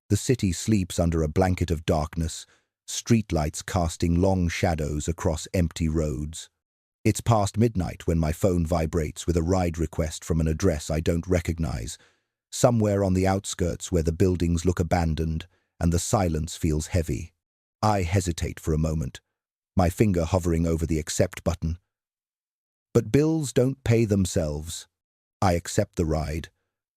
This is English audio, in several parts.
The city sleeps under a blanket of darkness, streetlights casting long shadows across empty roads. It's past midnight when my phone vibrates with a ride request from an address I don't recognize, somewhere on the outskirts where the buildings look abandoned and the silence feels heavy. I hesitate for a moment, my finger hovering over the accept button. But bills don't pay themselves. I accept the ride,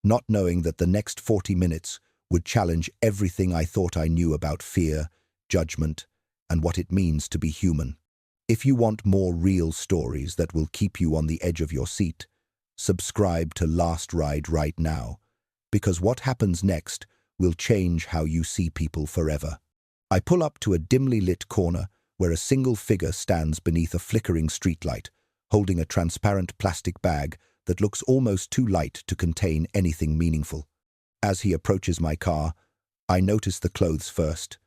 not knowing that the next 40 minutes would challenge everything I thought I knew about fear, judgment, and what it means to be human. If you want more real stories that will keep you on the edge of your seat, subscribe to Last Ride right now, because what happens next will change how you see people forever. I pull up to a dimly lit corner where a single figure stands beneath a flickering streetlight, holding a transparent plastic bag that looks almost too light to contain anything meaningful. As he approaches my car, I notice the clothes first,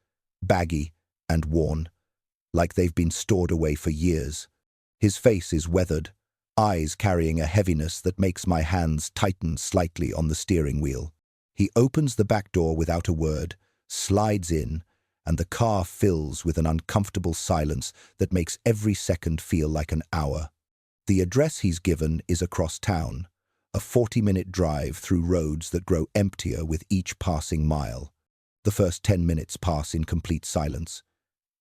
baggy and worn, like they've been stored away for years. His face is weathered, eyes carrying a heaviness that makes my hands tighten slightly on the steering wheel. He opens the back door without a word, slides in, and the car fills with an uncomfortable silence that makes every second feel like an hour. The address he's given is across town, a 40-minute drive through roads that grow emptier with each passing mile. The first 10 minutes pass in complete silence,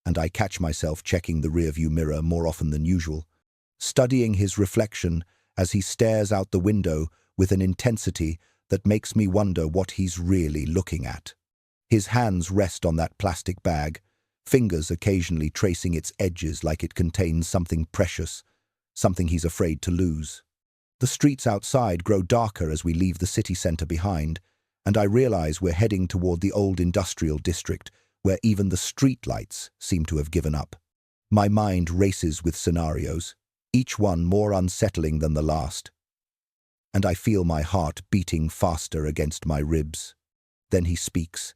and I catch myself checking the rearview mirror more often than usual, studying his reflection as he stares out the window with an intensity that makes me wonder what he's really looking at. His hands rest on that plastic bag, fingers occasionally tracing its edges like it contains something precious, something he's afraid to lose. The streets outside grow darker as we leave the city center behind, and I realize we're heading toward the old industrial district, where even the streetlights seem to have given up. My mind races with scenarios, each one more unsettling than the last, and I feel my heart beating faster against my ribs. Then he speaks,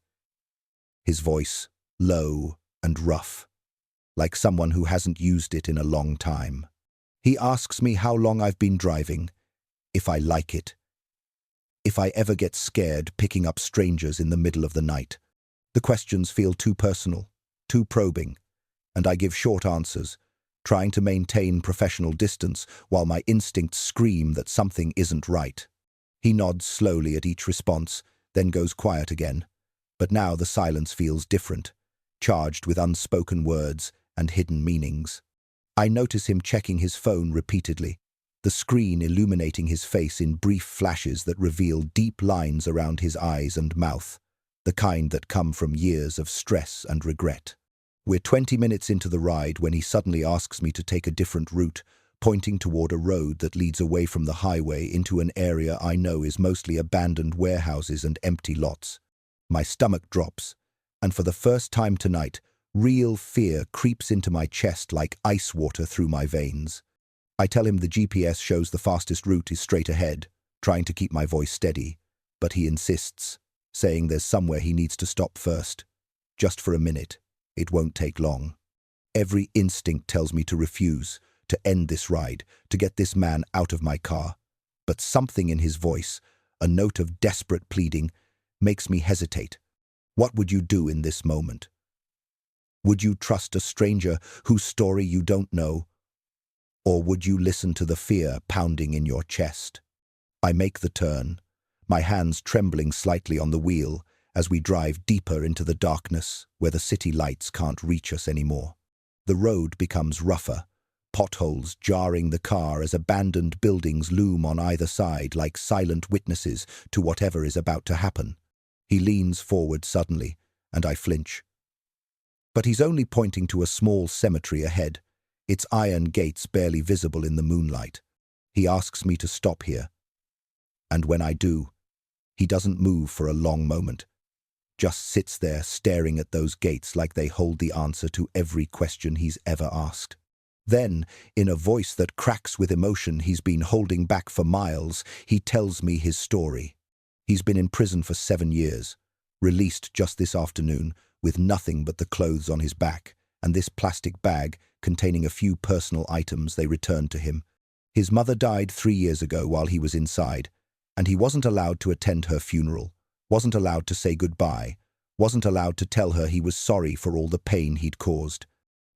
his voice low and rough, like someone who hasn't used it in a long time. He asks me how long I've been driving, if I like it, if I ever get scared picking up strangers in the middle of the night. The questions feel too personal, too probing, and I give short answers, trying to maintain professional distance while my instincts scream that something isn't right. He nods slowly at each response, then goes quiet again. But now the silence feels different, charged with unspoken words and hidden meanings. I notice him checking his phone repeatedly, the screen illuminating his face in brief flashes that reveal deep lines around his eyes and mouth, the kind that come from years of stress and regret. We're 20 minutes into the ride when he suddenly asks me to take a different route, pointing toward a road that leads away from the highway into an area I know is mostly abandoned warehouses and empty lots. My stomach drops, and for the first time tonight, real fear creeps into my chest like ice water through my veins. I tell him the GPS shows the fastest route is straight ahead, trying to keep my voice steady, but he insists, saying there's somewhere he needs to stop first. Just for a minute. It won't take long. Every instinct tells me to refuse, to end this ride, to get this man out of my car. But something in his voice, a note of desperate pleading, makes me hesitate. What would you do in this moment? Would you trust a stranger whose story you don't know? Or would you listen to the fear pounding in your chest? I make the turn, my hands trembling slightly on the wheel as we drive deeper into the darkness where the city lights can't reach us anymore. The road becomes rougher, potholes jarring the car as abandoned buildings loom on either side like silent witnesses to whatever is about to happen. He leans forward suddenly, and I flinch. But he's only pointing to a small cemetery ahead, its iron gates barely visible in the moonlight. He asks me to stop here. And when I do, he doesn't move for a long moment, just sits there staring at those gates like they hold the answer to every question he's ever asked. Then, in a voice that cracks with emotion he's been holding back for miles, he tells me his story. He's been in prison for 7 years, released just this afternoon, with nothing but the clothes on his back, and this plastic bag containing a few personal items they returned to him. His mother died 3 years ago while he was inside, and he wasn't allowed to attend her funeral, wasn't allowed to say goodbye, wasn't allowed to tell her he was sorry for all the pain he'd caused.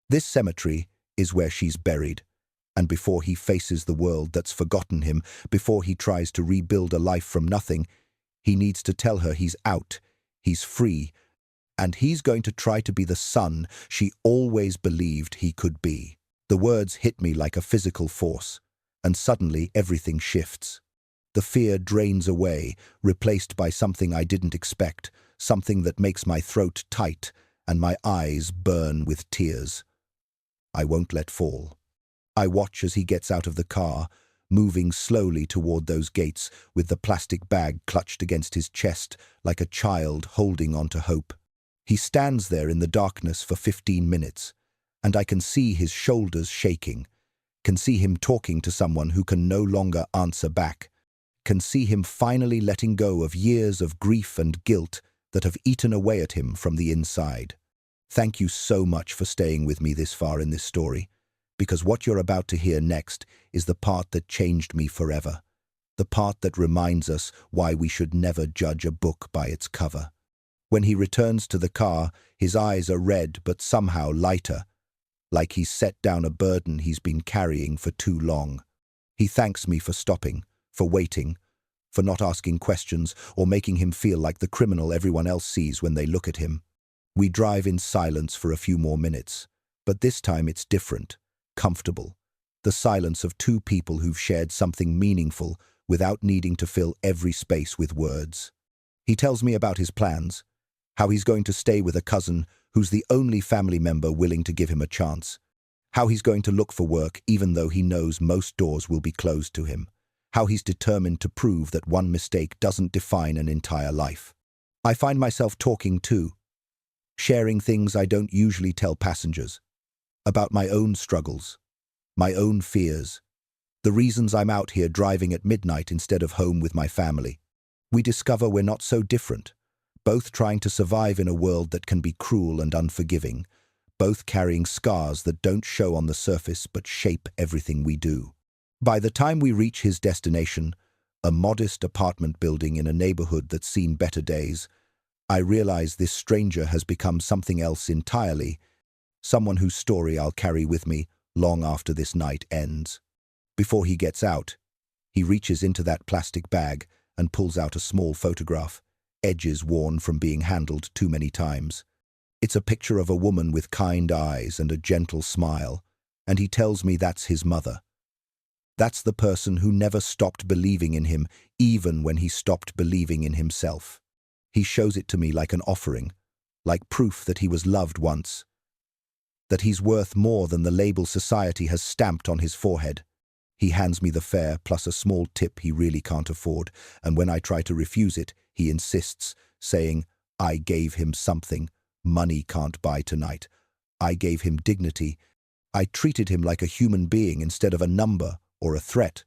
This cemetery is where she's buried, and before he faces the world that's forgotten him, before he tries to rebuild a life from nothing, he needs to tell her he's out, he's free, and he's going to try to be the son she always believed he could be. The words hit me like a physical force, and suddenly everything shifts. The fear drains away, replaced by something I didn't expect, something that makes my throat tight and my eyes burn with tears. I won't let fall. I watch as he gets out of the car, moving slowly toward those gates with the plastic bag clutched against his chest like a child holding on to hope. He stands there in the darkness for 15 minutes, and I can see his shoulders shaking, can see him talking to someone who can no longer answer back, can see him finally letting go of years of grief and guilt that have eaten away at him from the inside. Thank you so much for staying with me this far in this story, because what you're about to hear next is the part that changed me forever, the part that reminds us why we should never judge a book by its cover. When he returns to the car, his eyes are red but somehow lighter, like he's set down a burden he's been carrying for too long. He thanks me for stopping, for waiting, for not asking questions or making him feel like the criminal everyone else sees when they look at him. We drive in silence for a few more minutes, but this time it's different, comfortable. The silence of two people who've shared something meaningful without needing to fill every space with words. He tells me about his plans, how he's going to stay with a cousin who's the only family member willing to give him a chance, how he's going to look for work even though he knows most doors will be closed to him, how he's determined to prove that one mistake doesn't define an entire life. I find myself talking too, sharing things I don't usually tell passengers, about my own struggles, my own fears, the reasons I'm out here driving at midnight instead of home with my family. We discover we're not so different, both trying to survive in a world that can be cruel and unforgiving, both carrying scars that don't show on the surface but shape everything we do. By the time we reach his destination, a modest apartment building in a neighborhood that's seen better days, I realize this stranger has become something else entirely, someone whose story I'll carry with me long after this night ends. Before he gets out, he reaches into that plastic bag and pulls out a small photograph, edges worn from being handled too many times. It's a picture of a woman with kind eyes and a gentle smile, and he tells me that's his mother. That's the person who never stopped believing in him, even when he stopped believing in himself. He shows it to me like an offering, like proof that he was loved once, that he's worth more than the label society has stamped on his forehead. He hands me the fare plus a small tip he really can't afford, and when I try to refuse it, he insists, saying, I gave him something money can't buy tonight. I gave him dignity. I treated him like a human being instead of a number or a threat.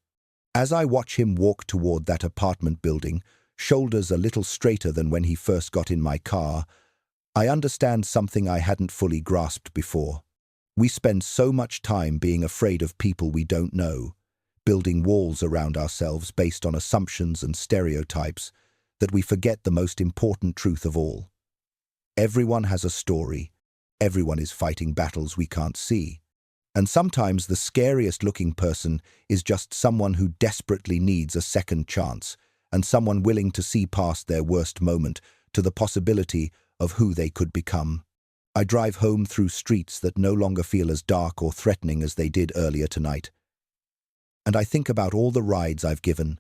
As I watch him walk toward that apartment building, shoulders a little straighter than when he first got in my car, I understand something I hadn't fully grasped before. We spend so much time being afraid of people we don't know, building walls around ourselves based on assumptions and stereotypes, that we forget the most important truth of all. Everyone has a story. Everyone is fighting battles we can't see. And sometimes the scariest-looking person is just someone who desperately needs a second chance, and someone willing to see past their worst moment to the possibility of who they could become. I drive home through streets that no longer feel as dark or threatening as they did earlier tonight. And I think about all the rides I've given,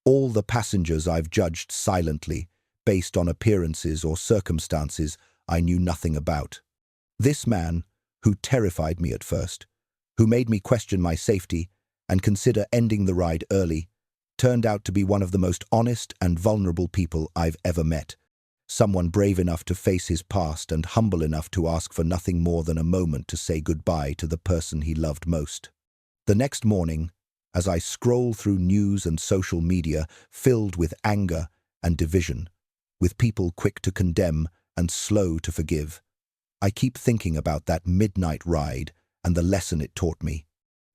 all the passengers I've judged silently, based on appearances or circumstances I knew nothing about. This man, who terrified me at first, who made me question my safety and consider ending the ride early, turned out to be one of the most honest and vulnerable people I've ever met. Someone brave enough to face his past and humble enough to ask for nothing more than a moment to say goodbye to the person he loved most. The next morning, as I scroll through news and social media filled with anger and division, with people quick to condemn and slow to forgive, I keep thinking about that midnight ride and the lesson it taught me.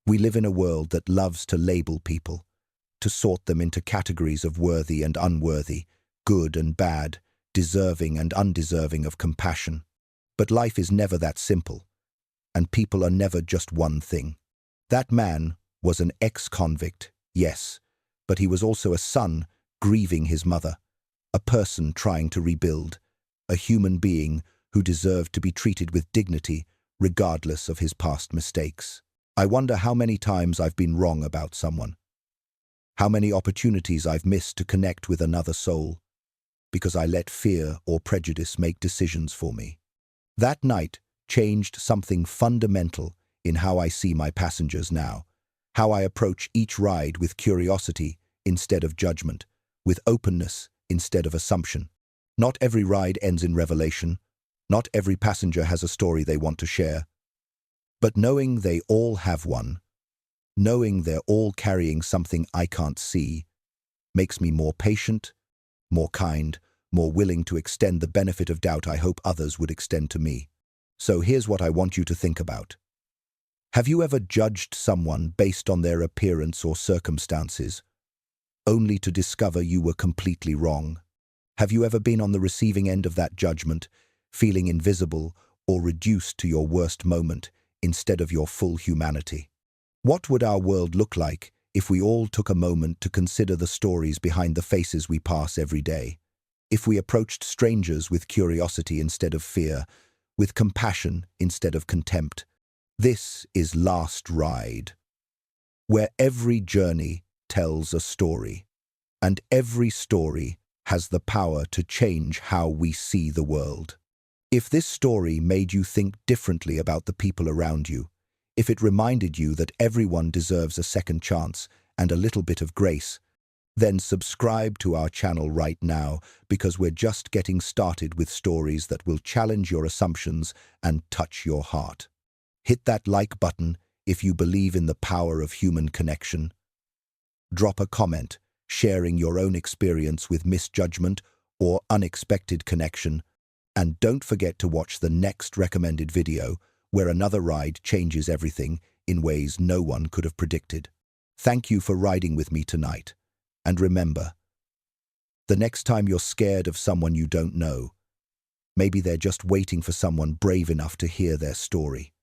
We live in a world that loves to label people, to sort them into categories of worthy and unworthy, good and bad, deserving and undeserving of compassion. But life is never that simple, and people are never just one thing. That man was an ex-convict, yes, but he was also a son grieving his mother, a person trying to rebuild, a human being who deserved to be treated with dignity regardless of his past mistakes. I wonder how many times I've been wrong about someone, how many opportunities I've missed to connect with another soul, because I let fear or prejudice make decisions for me. That night changed something fundamental in how I see my passengers now, how I approach each ride with curiosity instead of judgment, with openness instead of assumption. Not every ride ends in revelation. Not every passenger has a story they want to share. But knowing they all have one, knowing they're all carrying something I can't see, makes me more patient, more kind, more willing to extend the benefit of doubt I hope others would extend to me. So here's what I want you to think about. Have you ever judged someone based on their appearance or circumstances, only to discover you were completely wrong? Have you ever been on the receiving end of that judgment, feeling invisible or reduced to your worst moment instead of your full humanity? What would our world look like if we all took a moment to consider the stories behind the faces we pass every day? If we approached strangers with curiosity instead of fear, with compassion instead of contempt? This is Last Ride, where every journey tells a story, and every story has the power to change how we see the world. If this story made you think differently about the people around you, if it reminded you that everyone deserves a second chance and a little bit of grace, then subscribe to our channel right now, because we're just getting started with stories that will challenge your assumptions and touch your heart. Hit that like button if you believe in the power of human connection. Drop a comment sharing your own experience with misjudgment or unexpected connection. And don't forget to watch the next recommended video, where another ride changes everything in ways no one could have predicted. Thank you for riding with me tonight. And remember, the next time you're scared of someone you don't know, maybe they're just waiting for someone brave enough to hear their story.